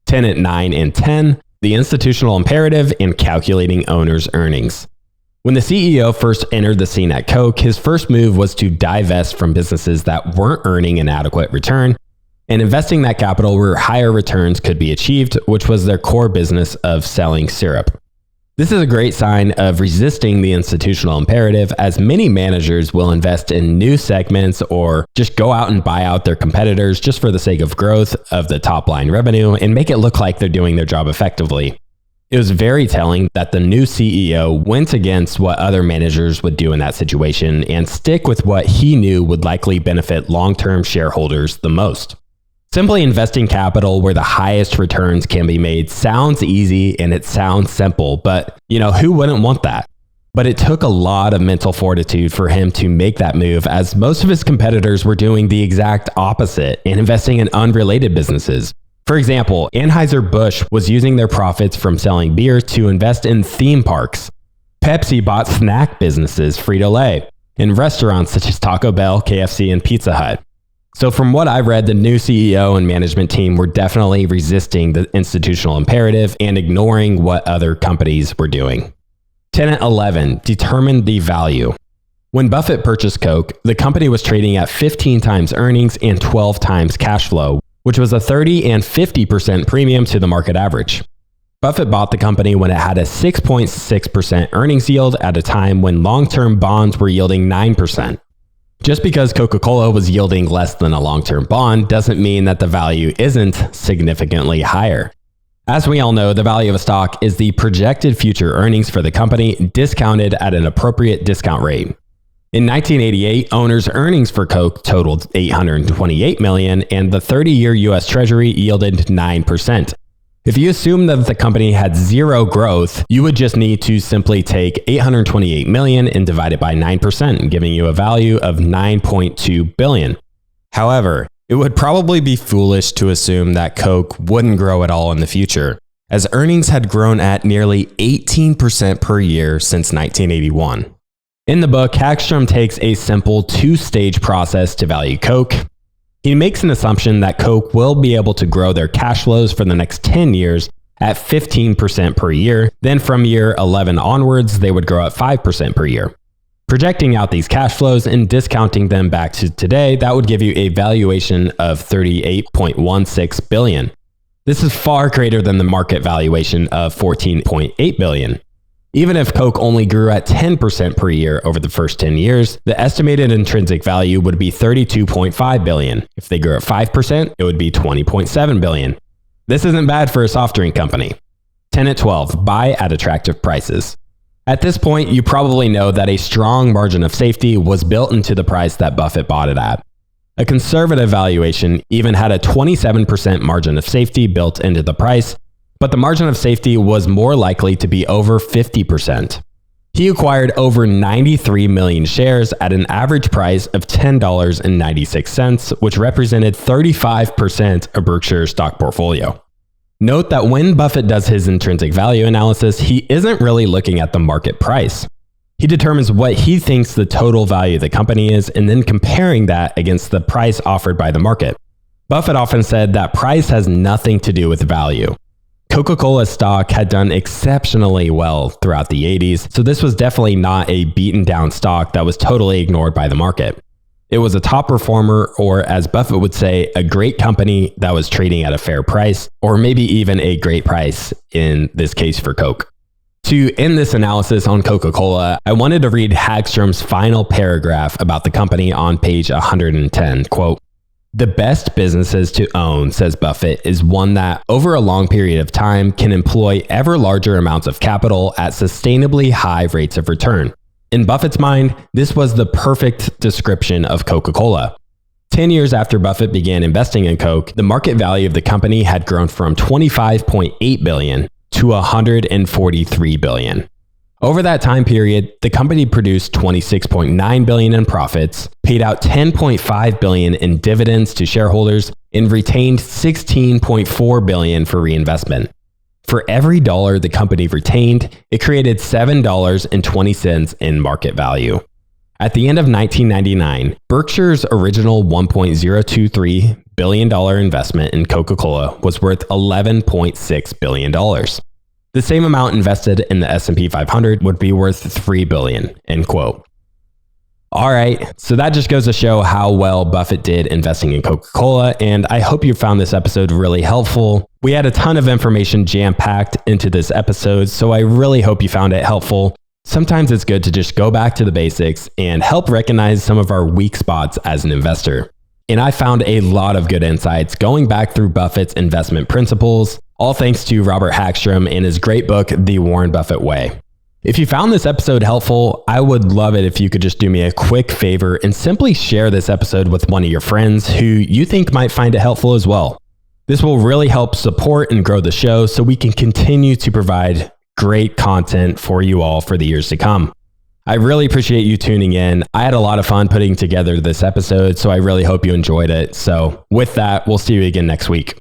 Tenet 9 and 10, the institutional imperative and calculating owners' earnings. When the CEO first entered the scene at Coke, his first move was to divest from businesses that weren't earning an adequate return and investing that capital where higher returns could be achieved, which was their core business of selling syrup. This is a great sign of resisting the institutional imperative, as many managers will invest in new segments or just go out and buy out their competitors just for the sake of growth of the top line revenue and make it look like they're doing their job effectively. It was very telling that the new CEO went against what other managers would do in that situation and stick with what he knew would likely benefit long-term shareholders the most. Simply investing capital where the highest returns can be made sounds easy and it sounds simple, but who wouldn't want that? But it took a lot of mental fortitude for him to make that move, as most of his competitors were doing the exact opposite and investing in unrelated businesses. For example, Anheuser-Busch was using their profits from selling beer to invest in theme parks. Pepsi bought snack businesses, Frito-Lay, and restaurants such as Taco Bell, KFC, and Pizza Hut. So from what I read, the new CEO and management team were definitely resisting the institutional imperative and ignoring what other companies were doing. Tenet 11, determine the value. When Buffett purchased Coke, the company was trading at 15 times earnings and 12 times cash flow, which was a 30 and 50% premium to the market average. Buffett bought the company when it had a 6.6% earnings yield at a time when long-term bonds were yielding 9%. Just because Coca-Cola was yielding less than a long-term bond doesn't mean that the value isn't significantly higher. As we all know, the value of a stock is the projected future earnings for the company discounted at an appropriate discount rate. In 1988, owners' earnings for Coke totaled $828 million, and the 30-year U.S. Treasury yielded 9%. If you assume that the company had zero growth, you would just need to simply take $828 million and divide it by 9%, giving you a value of $9.2 billion. However, it would probably be foolish to assume that Coke wouldn't grow at all in the future, as earnings had grown at nearly 18% per year since 1981. In the book, Hagstrom takes a simple two-stage process to value Coke. He makes an assumption that Coke will be able to grow their cash flows for the next 10 years at 15% per year. Then from year 11 onwards, they would grow at 5% per year. Projecting out these cash flows and discounting them back to today, that would give you a valuation of $38.16 billion. This is far greater than the market valuation of $14.8 billion. Even if Coke only grew at 10% per year over the first 10 years, the estimated intrinsic value would be $32.5 billion. If they grew at 5%, it would be $20.7 billion. This isn't bad for a soft drink company. Tenet 12, buy at attractive prices. At this point, you probably know that a strong margin of safety was built into the price that Buffett bought it at. A conservative valuation even had a 27% margin of safety built into the price, but the margin of safety was more likely to be over 50%. He acquired over 93 million shares at an average price of $10.96, which represented 35% of Berkshire's stock portfolio. Note that when Buffett does his intrinsic value analysis, he isn't really looking at the market price. He determines what he thinks the total value of the company is and then comparing that against the price offered by the market. Buffett often said that price has nothing to do with value. Coca-Cola stock had done exceptionally well throughout the 80s, so this was definitely not a beaten down stock that was totally ignored by the market. It was a top performer, or as Buffett would say, a great company that was trading at a fair price, or maybe even a great price in this case for Coke. To end this analysis on Coca-Cola, I wanted to read Hagstrom's final paragraph about the company on page 110, quote, "The best businesses to own, says Buffett, is one that, over a long period of time, can employ ever larger amounts of capital at sustainably high rates of return." In Buffett's mind, this was the perfect description of Coca-Cola. 10 years after Buffett began investing in Coke, the market value of the company had grown from $25.8 billion to $143 billion. Over that time period, the company produced $26.9 billion in profits, paid out $10.5 billion in dividends to shareholders, and retained $16.4 billion for reinvestment. For every dollar the company retained, it created $7.20 in market value. At the end of 1999, Berkshire's original $1.023 billion investment in Coca-Cola was worth $11.6 billion. The same amount invested in the S&P 500 would be worth $3 billion, end quote. All right, so that just goes to show how well Buffett did investing in Coca-Cola, and I hope you found this episode really helpful. We had a ton of information jam-packed into this episode, so I really hope you found it helpful. Sometimes it's good to just go back to the basics and help recognize some of our weak spots as an investor. And I found a lot of good insights going back through Buffett's investment principles, all thanks to Robert Hagstrom and his great book, The Warren Buffett Way. If you found this episode helpful, I would love it if you could just do me a quick favor and simply share this episode with one of your friends who you think might find it helpful as well. This will really help support and grow the show so we can continue to provide great content for you all for the years to come. I really appreciate you tuning in. I had a lot of fun putting together this episode, so I really hope you enjoyed it. So with that, we'll see you again next week.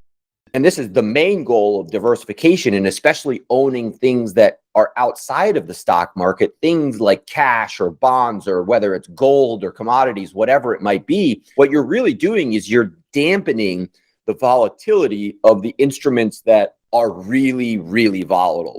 And this is the main goal of diversification, and especially owning things that are outside of the stock market, things like cash or bonds, or whether it's gold or commodities, whatever it might be. What you're really doing is you're dampening the volatility of the instruments that are really, really volatile.